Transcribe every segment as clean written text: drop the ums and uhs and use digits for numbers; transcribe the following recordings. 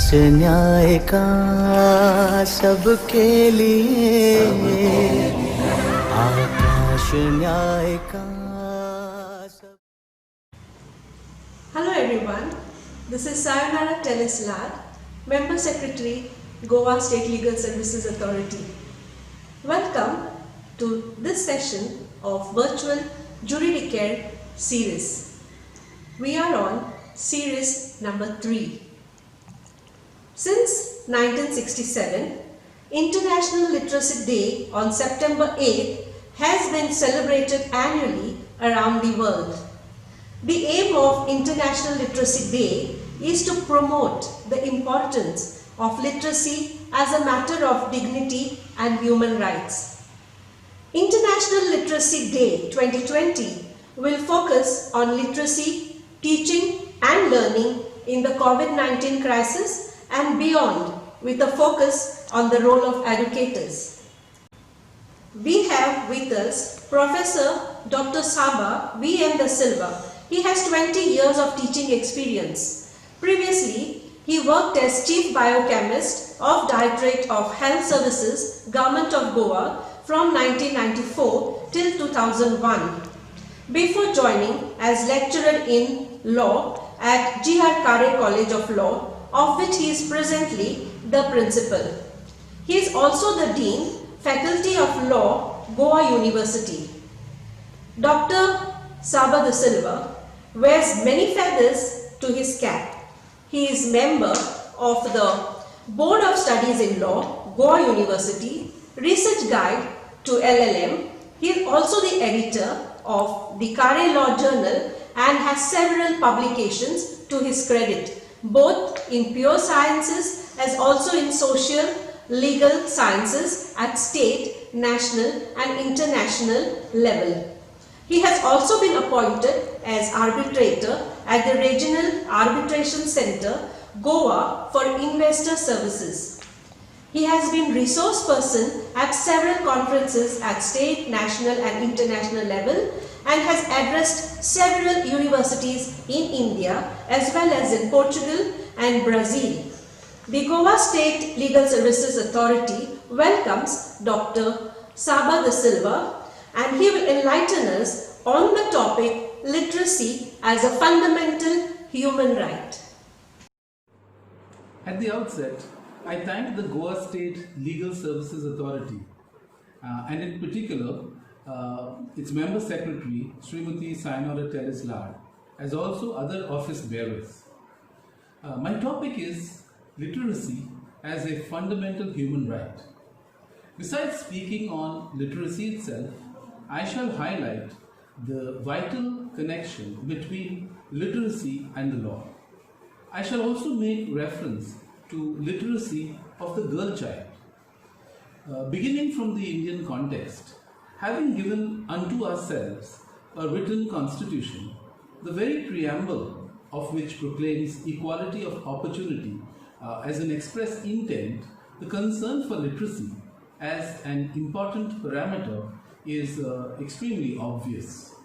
न्याय का सबके लिए आकाश न्याय का सब... Hello everyone, this is Sayonara Teleslad, Member Secretary, Goa State Legal Services Authority. Welcome to this session of Virtual Juridicare series. We are on series number 3. Since 1967, International Literacy Day on September 8th has been celebrated annually around the world. The aim of International Literacy Day is to promote the importance of literacy as a matter of dignity and human rights. International Literacy Day 2020 will focus on literacy, teaching and learning in the COVID-19 crisis and beyond, with a focus on the role of educators. We have with us Professor Dr. Saba V.M. Da Silva. He has 20 years of teaching experience. Previously, he worked as Chief Biochemist of Directorate of Health Services, Government of Goa from 1994 till 2001. Before joining as lecturer in law at G.R. Kare College of Law, of which he is presently the principal. He is also the Dean, Faculty of Law, Goa University. Dr. Saba Da Silva wears many feathers to his cap. He is member of the Board of Studies in Law, Goa University, Research Guide to LLM. He is also the editor of the Kare Law Journal and has several publications to his credit, both in pure sciences as also in social, legal sciences at state, national and international level. He has also been appointed as arbitrator at the Regional Arbitration Center, Goa for Investor Services. He has been resource person at several conferences at state, national and international level and has addressed several universities in India as well as in Portugal and Brazil. The Goa State Legal Services Authority welcomes Dr. Saba Da Silva and he will enlighten us on the topic literacy as a fundamental human right. At the outset, I thank the Goa State Legal Services Authority and in particular its Member Secretary Srimati Sayonara Teleslad as also other office bearers. My topic is literacy as a fundamental human right. Besides speaking on literacy itself, I shall highlight the vital connection between literacy and the law. I shall also make reference to literacy of the girl child. Beginning from the Indian context, having given unto ourselves a written constitution, the very preamble of which proclaims equality of opportunity as an express intent, the concern for literacy as an important parameter is extremely obvious.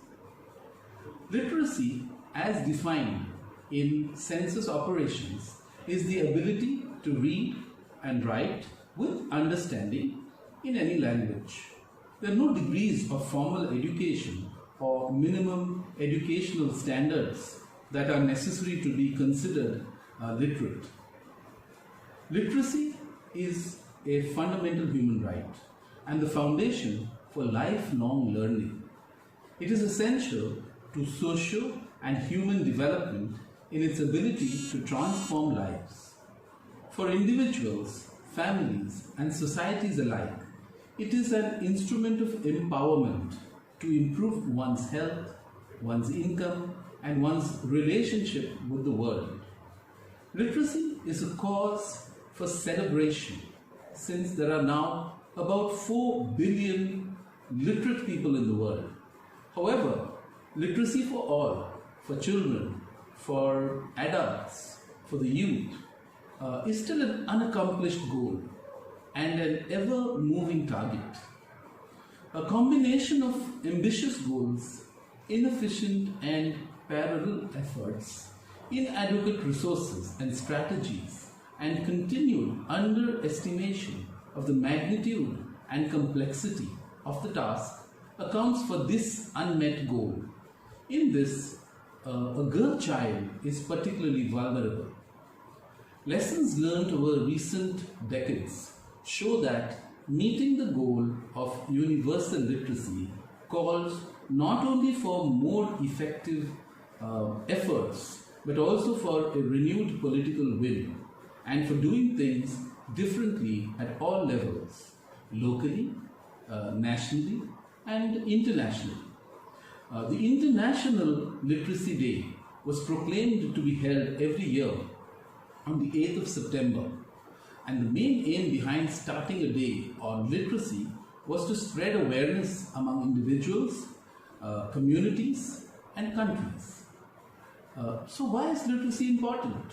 Literacy, as defined in census operations, is the ability to read and write with understanding in any language. There are no degrees of formal education or minimum educational standards that are necessary to be considered literate. Literacy is a fundamental human right and the foundation for lifelong learning. It is essential to socio and human development in its ability to transform lives. For individuals, families, and societies alike, it is an instrument of empowerment to improve one's health, one's income, and one's relationship with the world. Literacy is a cause for celebration since there are now about 4 billion literate people in the world. However, literacy for all, for children, for adults, for the youth, is still an unaccomplished goal and an ever-moving target. A combination of ambitious goals, inefficient and parallel efforts, inadequate resources and strategies and continued underestimation of the magnitude and complexity of the task accounts for this unmet goal. In this, a girl child is particularly vulnerable. Lessons learned over recent decades show that meeting the goal of universal literacy calls not only for more effective efforts but also for a renewed political will and for doing things differently at all levels, locally, nationally, and internationally. The International Literacy Day was proclaimed to be held every year on the 8th of September, and the main aim behind starting a day on literacy was to spread awareness among individuals, communities, and countries. So why is literacy important?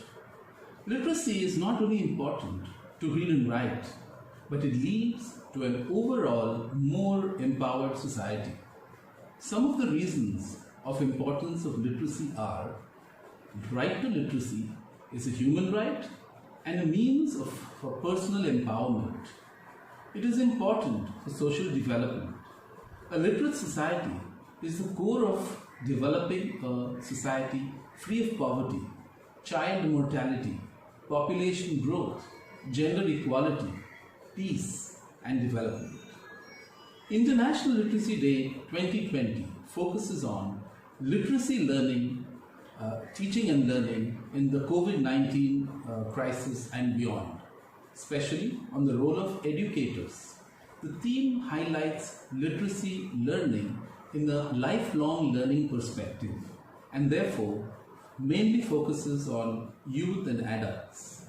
Literacy is not only important to read and write, but it leads to an overall more empowered society. Some of the reasons of importance of literacy are: right to literacy is a human right and a means for personal empowerment. It is important for social development. A literate society is the core of developing a society free of poverty, child mortality, population growth, gender equality, peace, and development. International Literacy Day 2020 focuses on literacy learning, teaching and learning in the COVID-19 crisis and beyond, especially on the role of educators. The theme highlights literacy learning in the lifelong learning perspective and therefore mainly focuses on youth and adults.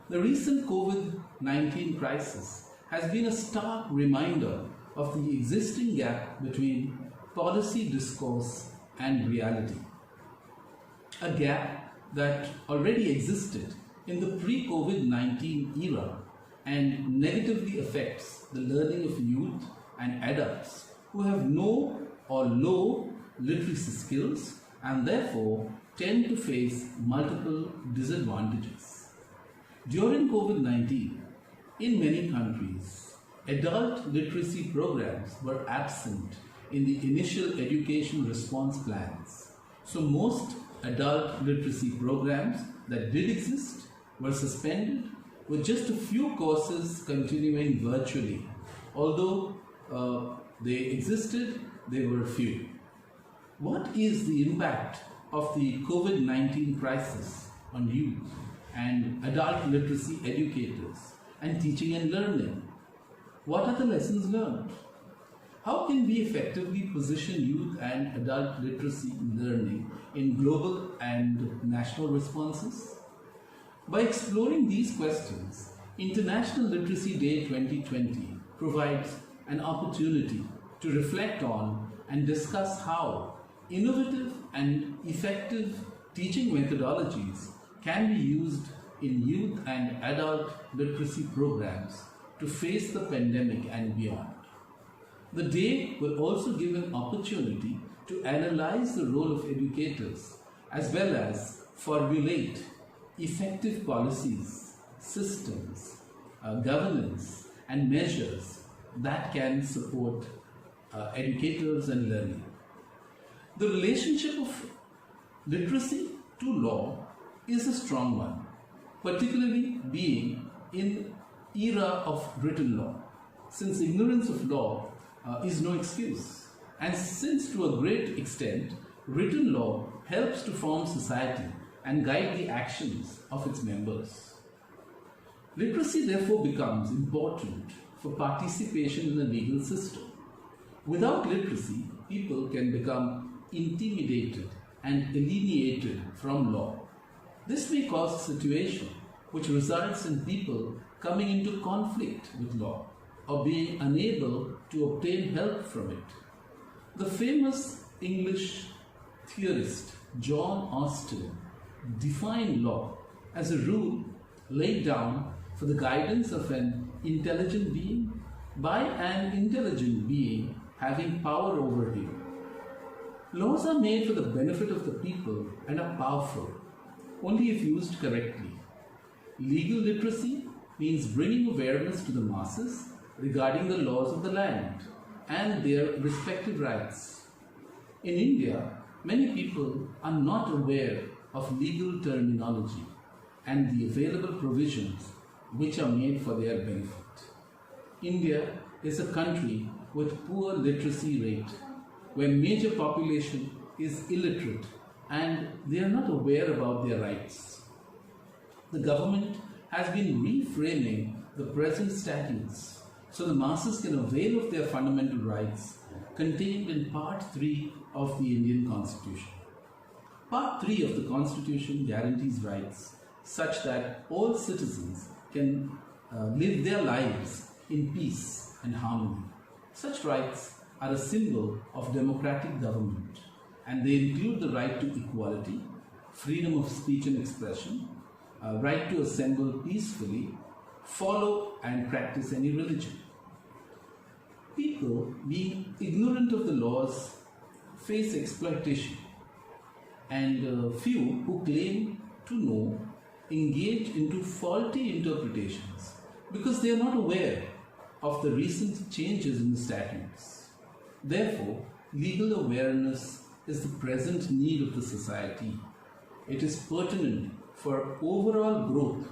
The recent COVID-19 crisis has been a stark reminder of the existing gap between policy discourse and reality. A gap that already existed in the pre-COVID-19 era and negatively affects the learning of youth and adults who have no or low literacy skills and therefore tend to face multiple disadvantages. During COVID-19, in many countries, adult literacy programs were absent in the initial education response plans. So most adult literacy programs that did exist were suspended, with just a few courses continuing virtually. Although they existed, they were few. What is the impact of the COVID-19 crisis on youth and adult literacy educators and teaching and learning? What are the lessons learned? How can we effectively position youth and adult literacy learning in global and national responses? By exploring these questions, International Literacy Day 2020 provides an opportunity to reflect on and discuss how innovative and effective teaching methodologies can be used in youth and adult literacy programs to face the pandemic and beyond. The day will also give an opportunity to analyze the role of educators as well as formulate effective policies, systems, governance, and measures that can support educators and learning. The relationship of literacy to law is a strong one, particularly being in era of written law, since ignorance of law is no excuse, and since to a great extent written law helps to form society and guide the actions of its members. Literacy therefore becomes important for participation in the legal system. Without literacy, people can become intimidated and alienated from law. This may cause a situation which results in people coming into conflict with law or being unable to obtain help from it. The famous English theorist John Austin defined law as a rule laid down for the guidance of an intelligent being by an intelligent being having power over him. Laws are made for the benefit of the people and are powerful only if used correctly. Legal literacy means bringing awareness to the masses regarding the laws of the land and their respective rights. In India, many people are not aware of legal terminology and the available provisions which are made for their benefit. India is a country with poor literacy rate, where major population is illiterate and they are not aware about their rights. The government has been reframing the present statutes so the masses can avail of their fundamental rights contained in Part 3 of the Indian Constitution. Part 3 of the Constitution guarantees rights such that all citizens can live their lives in peace and harmony. Such rights are a symbol of democratic government, and they include the right to equality, freedom of speech and expression, right to assemble peacefully, follow and practice any religion. People, being ignorant of the laws, face exploitation, and few who claim to know engage into faulty interpretations because they are not aware of the recent changes in the statutes. Therefore, legal awareness is the present need of the society. It is pertinent for overall growth,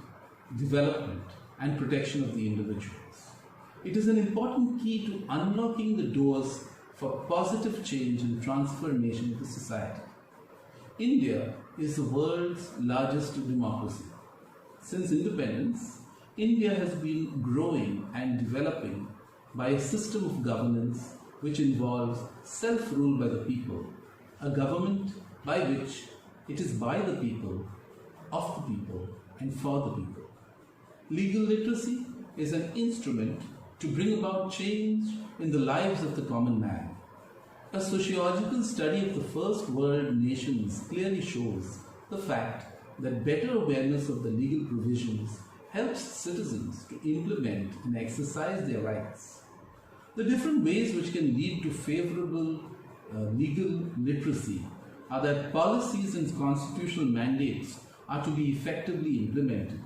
development, and protection of the individuals. It is an important key to unlocking the doors for positive change and transformation of the society. India is the world's largest democracy. Since independence, India has been growing and developing by a system of governance which involves self-rule by the people, a government by which it is by the people, of the people, and for the people. Legal literacy is an instrument to bring about change in the lives of the common man. A sociological study of the first world nations clearly shows the fact that better awareness of the legal provisions helps citizens to implement and exercise their rights. The different ways which can lead to favorable legal literacy are that policies and constitutional mandates are to be effectively implemented.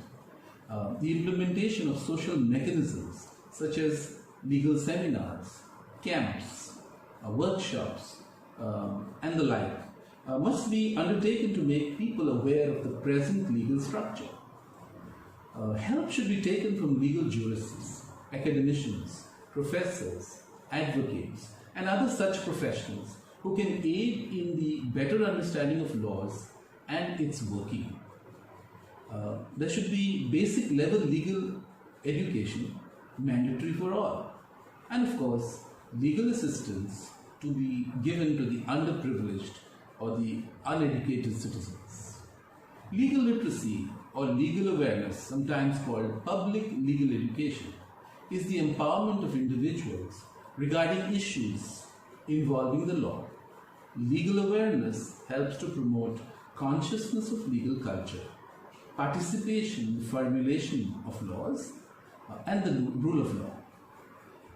The implementation of social mechanisms such as legal seminars, camps, workshops, and the like must be undertaken to make people aware of the present legal structure. Help should be taken from legal jurists, academicians, professors, advocates, and other such professionals who can aid in the better understanding of laws and its working. There should be basic level legal education mandatory for all, and of course legal assistance to be given to the underprivileged or the uneducated citizens. Legal literacy or legal awareness, sometimes called public legal education, is the empowerment of individuals regarding issues involving the law. Legal awareness helps to promote consciousness of legal culture, participation in the formulation of laws, and the rule of law.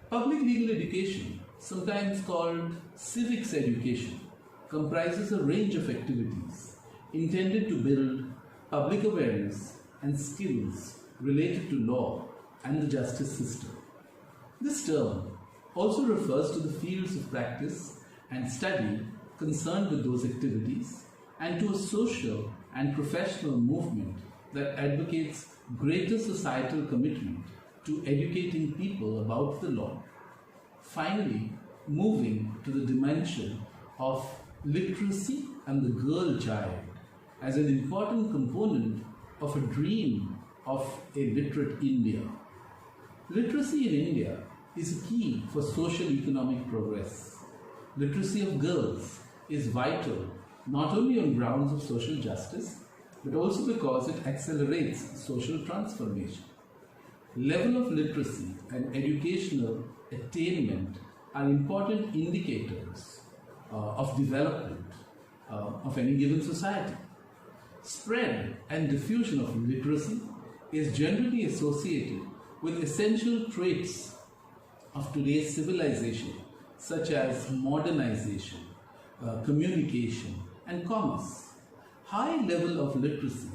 Public legal education, sometimes called civics education, comprises a range of activities intended to build public awareness and skills related to law and the justice system. This term also refers to the fields of practice and study concerned with those activities, and to a social and professional movement that advocates greater societal commitment to educating people about the law. Finally, moving to the dimension of literacy and the girl child as an important component of a dream of a literate India. Literacy in India is a key for social economic progress. Literacy of girls is vital not only on grounds of social justice, but also because it accelerates social transformation. Level of literacy and educational attainment are important indicators of development of any given society. Spread and diffusion of literacy is generally associated with essential traits of today's civilization, such as modernization, communication, and commerce. High level of literacy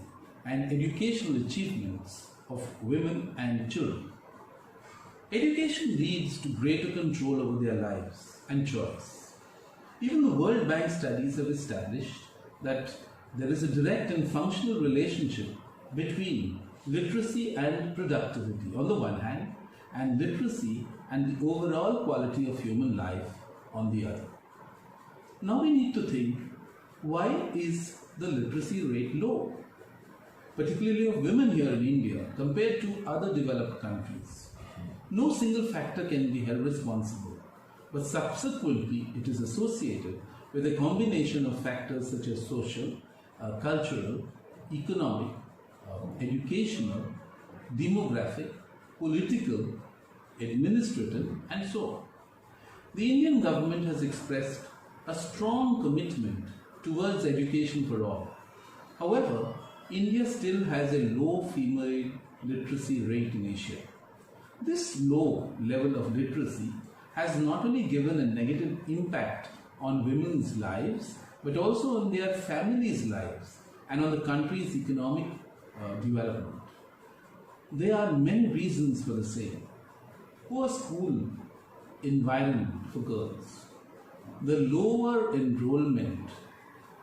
and educational achievements of women and children. Education leads to greater control over their lives and choice. Even the World Bank studies have established that there is a direct and functional relationship between literacy and productivity on the one hand, and literacy and the overall quality of human life on the other. Now we need to think, why is the literacy rate low, particularly of women here in India compared to other developed countries? No single factor can be held responsible, but subsequently it is associated with a combination of factors such as social, cultural, economic, educational, demographic, political, administrative, and so on. The Indian government has expressed a strong commitment towards education for all. However, India still has a low female literacy rate in Asia. This low level of literacy has not only given a negative impact on women's lives, but also on their families' lives and on the country's economic development. There are many reasons for the same. Poor school environment for girls, the lower enrollment,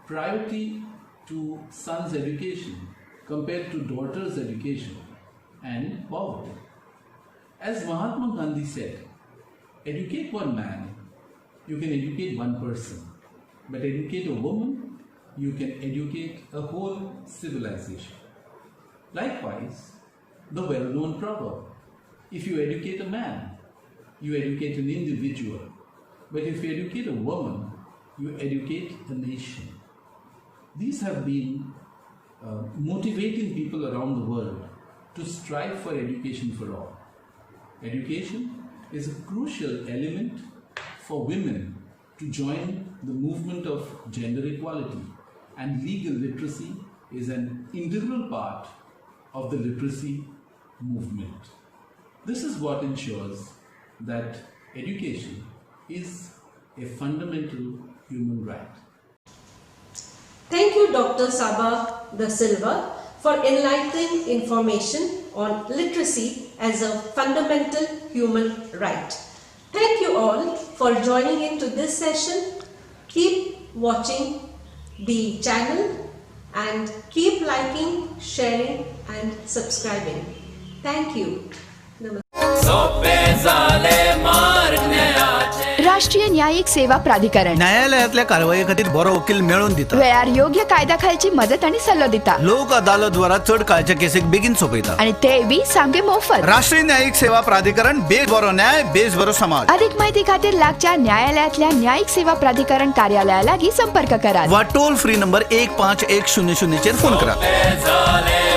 priority to sons' education compared to daughters' education, and poverty. As Mahatma Gandhi said, educate one man, you can educate one person, but educate a woman, you can educate a whole civilization. Likewise, the well-known proverb, if you educate a man, you educate an individual, but if you educate a woman, you educate a nation. These have been motivating people around the world to strive for education for all. Education is a crucial element for women to join the movement of gender equality, and legal literacy is an integral part of the literacy movement. This is what ensures that education is a fundamental human right. Thank you, Dr. Saba Da Silva, for enlightening information on literacy as a fundamental human right. Thank you all for joining into this session. Keep watching the channel and keep liking, sharing and subscribing. Thank you. राष्ट्रीय न्यायिक सेवा प्राधिकरण न्यायालयातल्या कारवाई खातीर बरो वकील मेळून दिता. वेळार योग्य कायदा खालची मदत आणि सल्लो दिता. लोक अदालत द्वारा चड काळच्या केसीक बेगीन सोपयता. आणि ते बी सामके मोफत. राष्ट्रीय न्यायिक सेवा प्राधिकरण, बेस बरो न्याय, बेस बरो समाज. अधिक माहिती खातीर लागच्या न्यायालयातल्या न्यायिक सेवा प्राधिकरण कार्यालयाला संपर्क करा वा टोल फ्री नंबर 1510 चेर फोन करा.